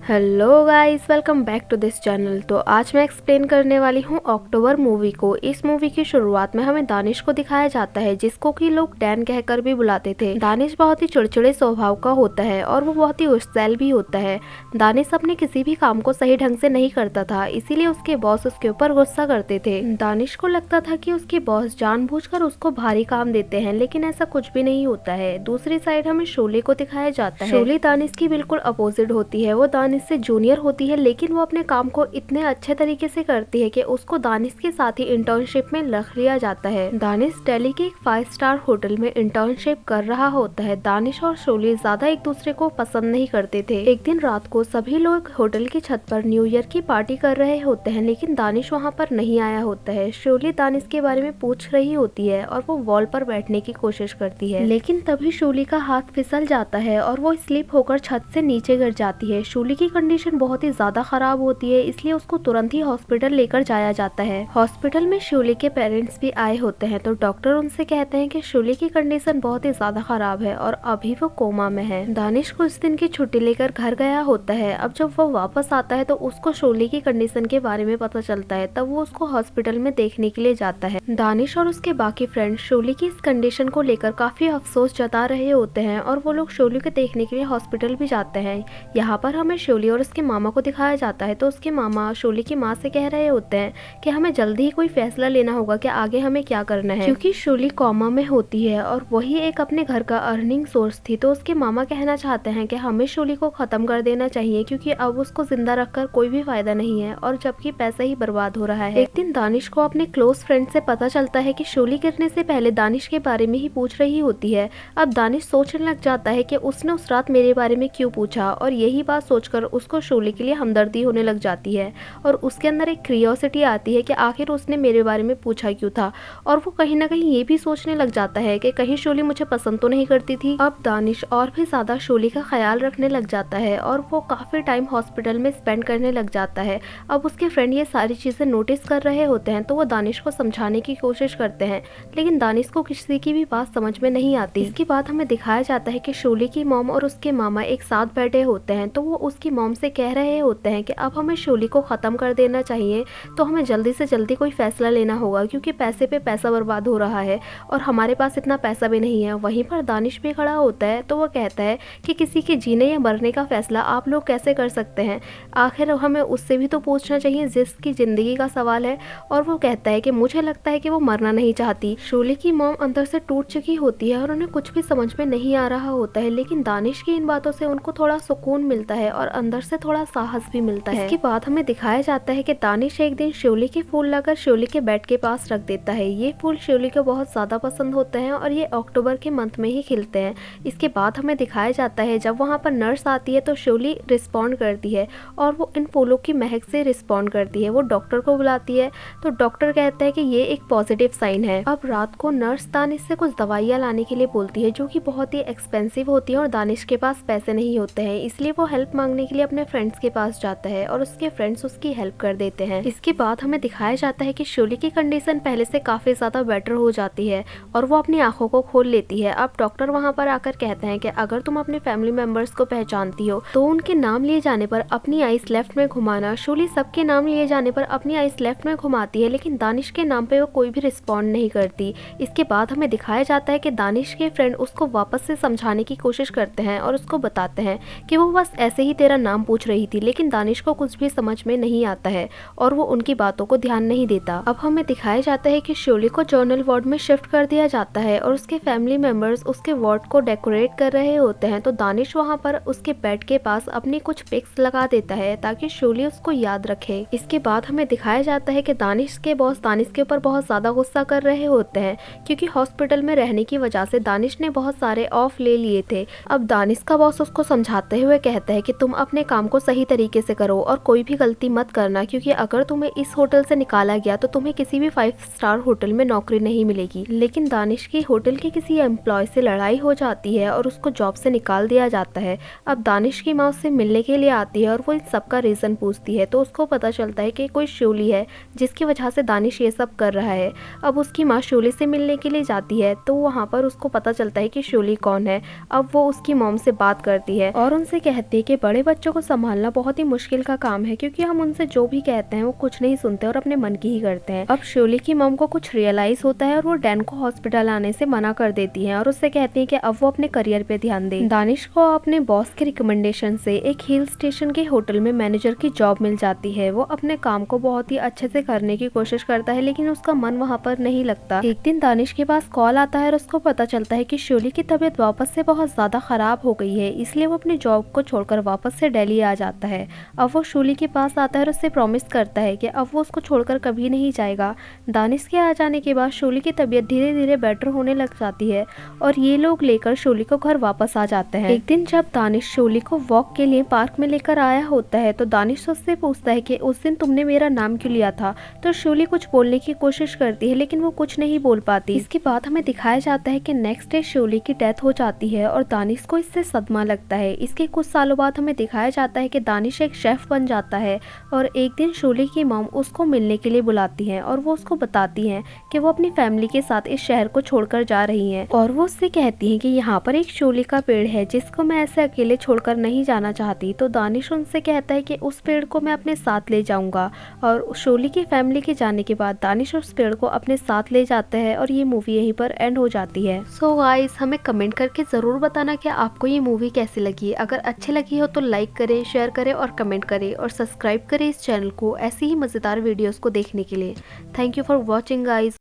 Hello guys, welcome back to this channel. तो आज मैं एक्सप्लेन करने वाली हूँ अक्टूबर मूवी को। इस मूवी की शुरुआत में हमें दानिश को दिखाया जाता है, जिसको कि लोग डैन कहकर भी बुलाते थे। दानिश बहुत ही चिड़चिड़े स्वभाव का होता है और वो बहुत ही गुस्सैल भी होता है। दानिश अपने किसी भी काम को सही ढंग से नहीं करता था, इसीलिए उसके बॉस उसके ऊपर गुस्सा करते थे। दानिश को लगता था कि उसके बॉस जानबूझकर उसको भारी काम देते हैं, लेकिन ऐसा कुछ भी नहीं होता है। दूसरी साइड हमें शोले को दिखाया जाता है। शोले दानिश की बिल्कुल अपोजिट होती है। वो दानिश से जूनियर होती है, लेकिन वो अपने काम को इतने अच्छे तरीके से करती है कि उसको दानिश के साथ ही इंटर्नशिप में रख लिया जाता है। दानिश दिल्ली के एक 5 स्टार होटल में इंटर्नशिप कर रहा होता है। दानिश और शोले ज्यादा एक दूसरे को पसंद नहीं करते थे। एक दिन रात को सभी लोग होटल की छत पर न्यू ईयर की पार्टी कर रहे होते हैं, लेकिन दानिश वहाँ पर नहीं आया होता है। शोले दानिश के बारे में पूछ रही होती है और वो वॉल पर बैठने की कोशिश करती है, लेकिन तभी शोले का हाथ फिसल जाता है और वो स्लिप होकर छत से नीचे गिर जाती है। शोले की कंडीशन बहुत ही ज्यादा खराब होती है, इसलिए उसको तुरंत ही हॉस्पिटल लेकर जाया जाता है। हॉस्पिटल में शोले के पेरेंट्स भी आए होते हैं, तो डॉक्टर उनसे कहते हैं कि शोले की कंडीशन बहुत ही ज्यादा खराब है और अभी वो कोमा में है। दानिश कुछ दिन की छुट्टी लेकर घर गया होता है। अब जब वो वापस आता है तो उसको शोले की कंडीशन के बारे में पता चलता है, तब वो उसको हॉस्पिटल में देखने के लिए जाता है। दानिश और उसके बाकी फ्रेंड्स शोले की इस कंडीशन को लेकर काफी अफसोस जता रहे होते हैं और वो लोग शोले को देखने के लिए हॉस्पिटल भी जाते हैं। यहाँ पर हमें शोले और उसके मामा को दिखाया जाता है, तो उसके मामा शोले की माँ से कह रहे होते हैं कि हमें जल्दी ही कोई फैसला लेना होगा कि आगे हमें क्या करना है, क्योंकि शोले कोमा में होती है और वही एक अपने घर का अर्निंग सोर्स थी। तो उसके मामा कहना चाहते हैं कि हमें शोले को खत्म कर देना चाहिए, क्योंकि अब उसको जिंदा रखकर कोई भी फायदा नहीं है और जबकि पैसा ही बर्बाद हो रहा है। एक दिन दानिश को अपने क्लोज फ्रेंड से पता चलता है कि शोले गिरने से पहले दानिश के बारे में ही पूछ रही होती है। अब दानिश सोचने लग जाता है कि उसने उस रात मेरे बारे में क्यों पूछा, और यही बात सोचकर उसको शोले के लिए हमदर्दी होने लग जाती है और उसके अंदर एक क्यूरियोसिटी आती है कि आखिर उसने मेरे बारे में पूछा क्यों था। और वो कहीं ना कहीं ये भी सोचने लग जाता है कि कहीं शोले मुझे पसंद तो नहीं करती थी। अब दानिश और भी ज्यादा शोले का ख्याल रखने लग जाता है और वो काफी टाइम हॉस्पिटल में स्पेंड करने लग जाता है। अब उसके फ्रेंड ये सारी चीजें नोटिस कर रहे होते हैं, तो वो दानिश को समझाने की कोशिश करते हैं, लेकिन दानिश को किसी की भी बात समझ में नहीं आती। इसके बाद हमें दिखाया जाता है कि शोले की मॉम और उसके मामा एक साथ बैठे होते हैं, तो वो उसकी मॉम से कह रहे होते हैं कि अब हमें शोले को खत्म कर देना चाहिए, तो हमें जल्दी से जल्दी कोई फैसला लेना होगा, क्योंकि पैसे पे पैसा बर्बाद हो रहा है और हमारे पास इतना पैसा भी नहीं है। वहीं पर दानिश भी खड़ा होता है, तो वो कहता है कि किसी के जीने या मरने का फैसला आप लोग कैसे कर सकते हैं, आखिर हमें उससे भी तो पूछना चाहिए जिसकी जिंदगी का सवाल है। और वो कहता है कि मुझे लगता है कि वो मरना नहीं चाहती। शोले की मॉम अंदर से टूट चुकी होती है और उन्हें कुछ भी समझ में नहीं आ रहा होता है, लेकिन दानिश की इन बातों से उनको थोड़ा सुकून मिलता है और अंदर से थोड़ा साहस भी मिलता है। इसके बाद हमें दिखाया जाता है कि दानिश एक दिन शोले के फूल लाकर शोले के बेड के पास रख देता है। ये फूल शोले को बहुत ज्यादा पसंद होते हैं और ये अक्टूबर के मंथ में ही खिलते हैं। इसके बाद हमें दिखाया जाता है जब वहाँ पर नर्स आती है तो शोले रिस्पॉन्ड करती है और वो इन फूलों की महक से रिस्पॉन्ड करती है। वो डॉक्टर को बुलाती है, तो डॉक्टर कहता है कि ये एक पॉजिटिव साइन है। अब रात को नर्स दानिश से कुछ दवाइयाँ लाने के लिए बोलती है, जो कि बहुत ही एक्सपेंसिव होती है और दानिश के पास पैसे नहीं होते हैं, इसलिए वो हेल्प मांगने के लिए अपने फ्रेंड्स के पास जाता है और उसके फ्रेंड्स उसकी हेल्प कर देते हैं। इसके बाद हमें दिखाया जाता है कि शोले की कंडीशन पहले से काफी ज्यादा बेटर हो जाती है और वो अपनी आंखों को खोल लेती है। अब डॉक्टर वहाँ पर आकर कहते हैं कि अगर तुम अपने फैमिली मेंबर्स को पहचानती हो तो उनके नाम लिए जाने पर अपनी आइस लेफ्ट में घुमाना। शोले सबके नाम लिए जाने पर अपनी आइस लेफ्ट में घुमाती है, लेकिन दानिश के नाम पे वो कोई भी रिस्पॉन्ड नहीं करती। इसके बाद हमें दिखाया जाता है कि दानिश के फ्रेंड उसको वापस से समझाने की कोशिश करते हैं और उसको बताते हैं कि वो बस ऐसे ही तेरा नाम पूछ रही थी, लेकिन दानिश को कुछ भी समझ में नहीं आता है और वो उनकी बातों को ध्यान नहीं देता। अब हमें दिखाया जाता है कि शोले को जर्नल वार्ड में शिफ्ट कर दिया जाता है और उसके फैमिली मेंबर्स उसके वार्ड को डेकोरेट कर रहे होते हैं, तो दानिश वहाँ पर उसके बेड के पास अपनी कुछ पिक्स लगा देता है ताकि शोले उसको याद रखे। इसके बाद हमें दिखाया जाता है कि दानिश के बॉस दानिश के ऊपर बहुत ज्यादा गुस्सा कर रहे होते हैं, क्योंकि हॉस्पिटल में रहने की वजह से दानिश ने बहुत सारे ऑफ ले लिए थे। अब दानिश का बॉस उसको समझाते हुए कहता है कि तुम अपने काम को सही तरीके से करो और कोई भी गलती मत करना, क्योंकि अगर तुम्हें इस होटल से निकाला गया तो तुम्हें किसी भी 5 स्टार होटल में नौकरी नहीं मिलेगी। लेकिन दानिश की होटल के किसी एम्प्लॉय से लड़ाई हो जाती है और उसको जॉब से निकाल दिया जाता है। अब दानिश की माँ उससे मिलने के लिए आती है और वो इन सब का रीजन पूछती है, तो उसको पता चलता है कि कोई शोले है जिसकी वजह से दानिश ये सब कर रहा है। अब उसकी माँ शोले से मिलने के लिए जाती है, तो वहाँ पर उसको पता चलता है कि शोले कौन है। अब वो उसकी मॉम से बात करती है और उनसे कहती है कि बड़े बच्चों को संभालना बहुत ही मुश्किल का काम है, क्योंकि हम उनसे जो भी कहते हैं वो कुछ नहीं सुनते और अपने मन की ही करते हैं। अब शोली की मॉम को कुछ रियलाइज होता है और वो डैन को हॉस्पिटल आने से मना कर देती है और उससे कहती है कि अब वो अपने करियर पे ध्यान दे। दानिश को अपने बॉस के रिकमेंडेशन से एक हिल स्टेशन के होटल में मैनेजर की जॉब मिल जाती है। वो अपने काम को बहुत ही अच्छे से करने की कोशिश करता है, लेकिन उसका मन वहाँ पर नहीं लगता। एक दिन दानिश के पास कॉल आता है और उसको पता चलता है कि शोली की तबीयत वापस से बहुत ज्यादा खराब हो गई है, इसलिए वो अपनी जॉब को छोड़कर वापस से दिल्ली आ जाता है। अब वो शोली के पास आता है और उससे प्रॉमिस करता है कि अब वो उसको छोड़कर कभी नहीं जाएगा। दानिश के आ जाने के बाद शोली की तबीयत धीरे धीरे बेटर होने लग जाती है और ये लोग लेकर शोली को घर वापस आ जाते हैं। एक दिन जब दानिश शोली को वॉक के लिए पार्क में लेकर आया होता है तो दानिश उससे पूछता है कि उस दिन तुमने मेरा नाम क्यों लिया था। तो शोली कुछ बोलने की कोशिश करती है, लेकिन वो कुछ नहीं बोल पाती। इसके बाद हमें दिखाया जाता है कि नेक्स्ट डे शोली की डेथ हो जाती है और दानिश को इससे सदमा लगता है। इसके कुछ सालों बाद हमें दिखाया जाता है कि दानिश एक शेफ बन जाता है और एक दिन शोली की मॉम उसको मिलने के लिए बुलाती है और वो उसको बताती है कि वो अपनी फैमिली के साथ इस शहर को छोड़कर जा रही हैं और वो उससे कहती है कि यहाँ पर एक शोली का पेड़ है जिसको मैं ऐसे अकेले छोड़कर नहीं जाना चाहती। तो दानिश उनसे कहता है कि उस पेड़ को मैं अपने साथ ले जाऊंगा और शोली की फैमिली के जाने के बाद दानिश उस पेड़ को अपने साथ ले जाते हैं और ये मूवी यहीं पर एंड हो जाती है। सो गाइस, हमें कमेंट करके जरूर बताना कि आपको ये मूवी कैसी लगी। अगर अच्छी लगी हो तो लाइक करें, शेयर करें और कमेंट करें और सब्सक्राइब करें इस चैनल को ऐसी ही मजेदार वीडियोस को देखने के लिए। Thank you for watching guys.